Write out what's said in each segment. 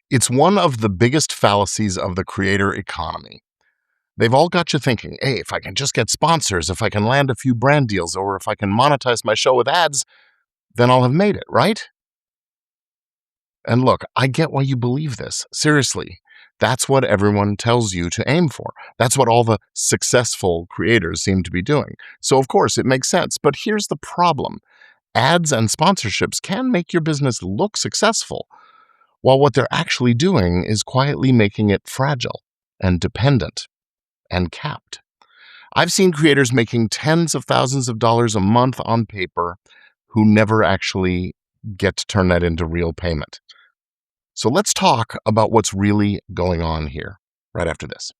It's one of the biggest fallacies of the creator economy. They've all got you thinking, hey, if I can just get sponsors, if I can land a few brand deals, or if I can monetize my show with ads, then I'll have made it, right? And look, I get why you believe this. Seriously, that's what everyone tells you to aim for. That's what all the successful creators seem to be doing. So, of course, it makes sense. But here's the problem. Ads and sponsorships can make your business look successful, while what they're actually doing is quietly making it fragile and dependent and capped. I've seen creators making tens of thousands of dollars a month on paper who never actually get to turn that into real payment. So let's talk about what's really going on here right after this.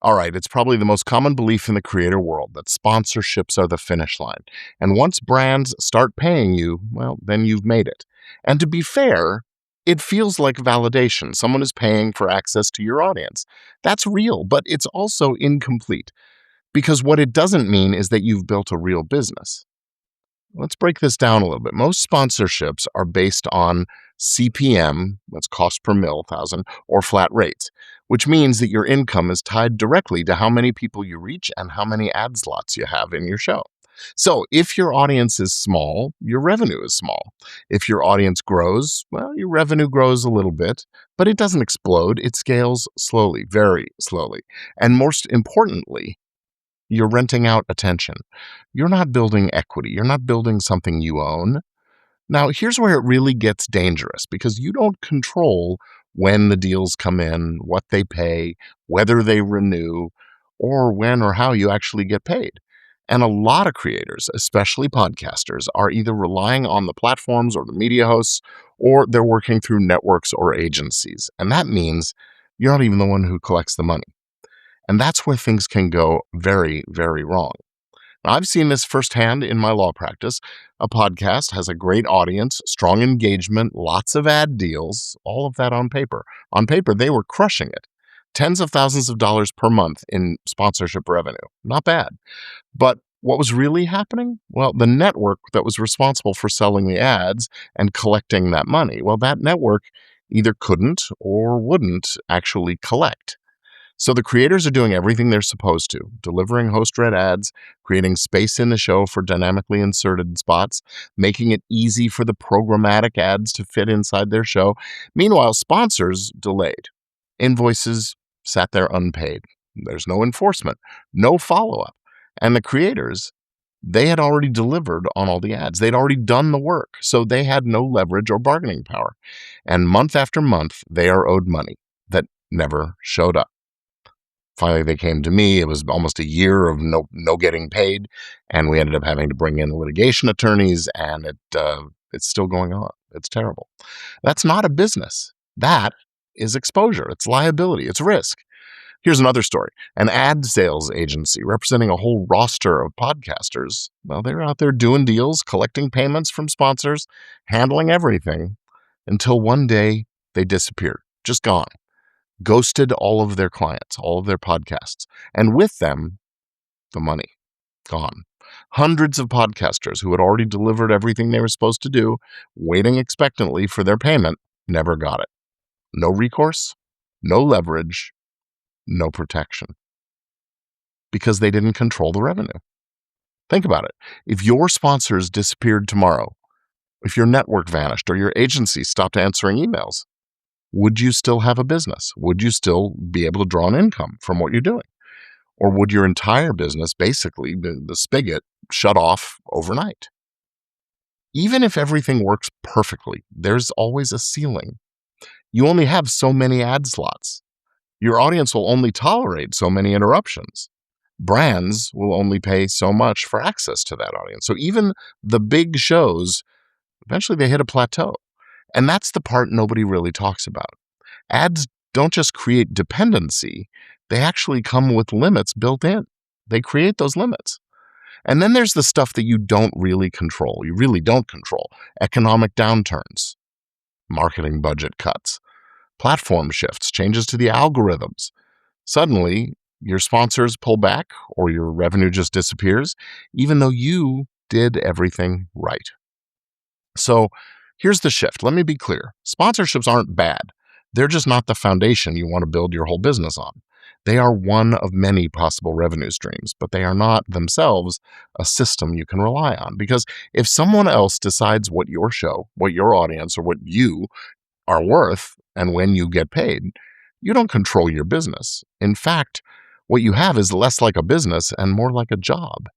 All right, it's probably the most common belief in the creator world that sponsorships are the finish line. And once brands start paying you, well, then you've made it. And to be fair, it feels like validation. Someone is paying for access to your audience. That's real, but it's also incomplete because what it doesn't mean is that you've built a real business. Let's break this down a little bit. Most sponsorships are based on CPM, that's cost per mil, thousand, or flat rates, which means that your income is tied directly to how many people you reach and how many ad slots you have in your show. So if your audience is small, your revenue is small. If your audience grows, well, your revenue grows a little bit, but it doesn't explode. It scales slowly, very slowly. And most importantly, you're renting out attention. You're not building equity. You're not building something you own. Now, here's where it really gets dangerous because you don't control when the deals come in, what they pay, whether they renew, or when or how you actually get paid. And a lot of creators, especially podcasters, are either relying on the platforms or the media hosts, or they're working through networks or agencies. And that means you're not even the one who collects the money. And that's where things can go very, very wrong. Now, I've seen this firsthand in my law practice. A podcast has a great audience, strong engagement, lots of ad deals, all of that on paper. On paper, they were crushing it. Tens of thousands of dollars per month in sponsorship revenue. Not bad. But what was really happening? Well, the network that was responsible for selling the ads and collecting that money, well, that network either couldn't or wouldn't actually collect. So the creators are doing everything they're supposed to, delivering host-read ads, creating space in the show for dynamically inserted spots, making it easy for the programmatic ads to fit inside their show. Meanwhile, sponsors delayed. Invoices sat there unpaid. There's no enforcement, no follow-up. And the creators, they had already delivered on all the ads. They'd already done the work, so they had no leverage or bargaining power. And month after month, they are owed money that never showed up. Finally, they came to me. It was almost a year of no getting paid, and we ended up having to bring in litigation attorneys, and it's still going on. It's terrible. That's not a business. That is exposure. It's liability. It's risk. Here's another story. An ad sales agency representing a whole roster of podcasters, well, they're out there doing deals, collecting payments from sponsors, handling everything, until one day they disappeared, just gone. Ghosted all of their clients, all of their podcasts, and with them, the money gone. Hundreds of podcasters who had already delivered everything they were supposed to do, waiting expectantly for their payment, never got it. No recourse, no leverage, no protection. Because they didn't control the revenue. Think about it. If your sponsors disappeared tomorrow, if your network vanished or your agency stopped answering emails, would you still have a business? Would you still be able to draw an income from what you're doing? Or would your entire business, basically, the spigot, shut off overnight? Even if everything works perfectly, there's always a ceiling. You only have so many ad slots. Your audience will only tolerate so many interruptions. Brands will only pay so much for access to that audience. So even the big shows, eventually they hit a plateau. And that's the part nobody really talks about. Ads don't just create dependency, they actually come with limits built in. They create those limits. And then there's the stuff that you don't really control. You really don't control. Economic downturns, marketing budget cuts, platform shifts, changes to the algorithms. Suddenly, your sponsors pull back or your revenue just disappears, even though you did everything right. So here's the shift. Let me be clear. Sponsorships aren't bad. They're just not the foundation you want to build your whole business on. They are one of many possible revenue streams, but they are not themselves a system you can rely on. Because if someone else decides what your show, what your audience, or what you are worth and when you get paid, you don't control your business. In fact, what you have is less like a business and more like a job,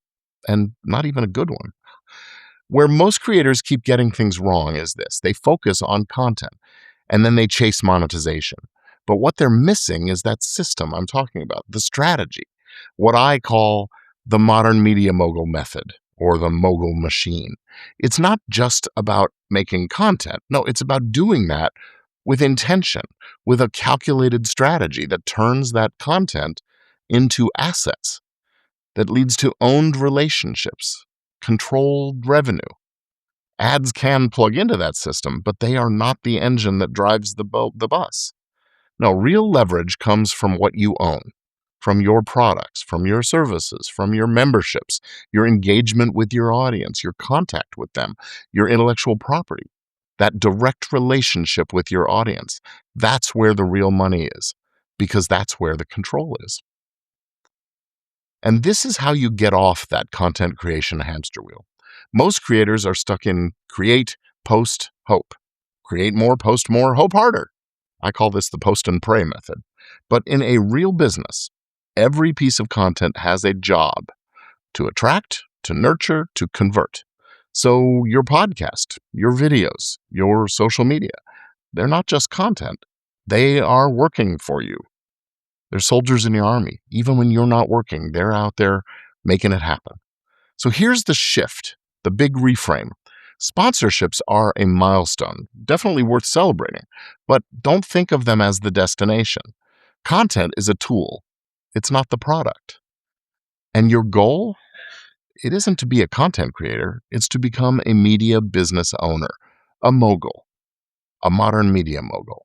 and not even a good one. Where most creators keep getting things wrong is this: they focus on content and then they chase monetization. But what they're missing is that system I'm talking about, the strategy, what I call the modern media mogul method or the mogul machine. It's not just about making content. No, it's about doing that with intention, with a calculated strategy that turns that content into assets, that leads to owned relationships, controlled revenue. Ads can plug into that system, but they are not the engine that drives the bus. No, real leverage comes from what you own, from your products, from your services, from your memberships, your engagement with your audience, your contact with them, your intellectual property, that direct relationship with your audience. That's where the real money is, because that's where the control is. And this is how you get off that content creation hamster wheel. Most creators are stuck in create, post, hope. Create more, post more, hope harder. I call this the post and pray method. But in a real business, every piece of content has a job to attract, to nurture, to convert. So your podcast, your videos, your social media, they're not just content. They are working for you. They're soldiers in your army. Even when you're not working, they're out there making it happen. So here's the shift, the big reframe. Sponsorships are a milestone, definitely worth celebrating, but don't think of them as the destination. Content is a tool. It's not the product. And your goal, it isn't to be a content creator. It's to become a media business owner, a mogul, a modern media mogul.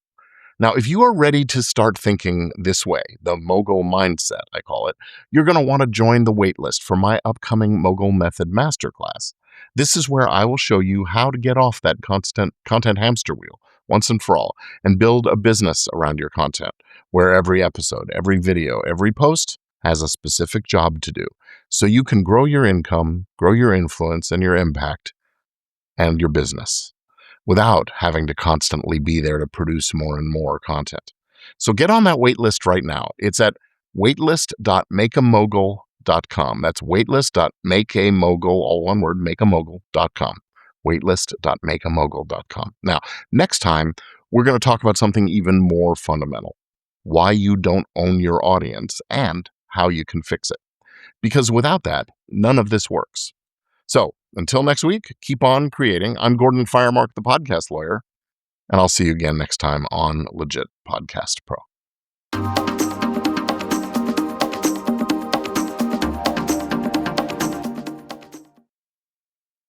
Now, if you are ready to start thinking this way, the mogul mindset, I call it, you're going to want to join the waitlist for my upcoming Mogul Method Masterclass. This is where I will show you how to get off that content hamster wheel once and for all and build a business around your content where every episode, every video, every post has a specific job to do. So you can grow your income, grow your influence and your impact and your business without having to constantly be there to produce more and more content. So get on that wait list right now. It's at waitlist.makeamogul.com. That's waitlist.makeamogul, all one word, makeamogul.com. Waitlist.makeamogul.com. Now, next time, we're going to talk about something even more fundamental: why you don't own your audience and how you can fix it. Because without that, none of this works. So until next week, keep on creating. I'm Gordon Firemark, the podcast lawyer, and I'll see you again next time on Legit Podcast Pro.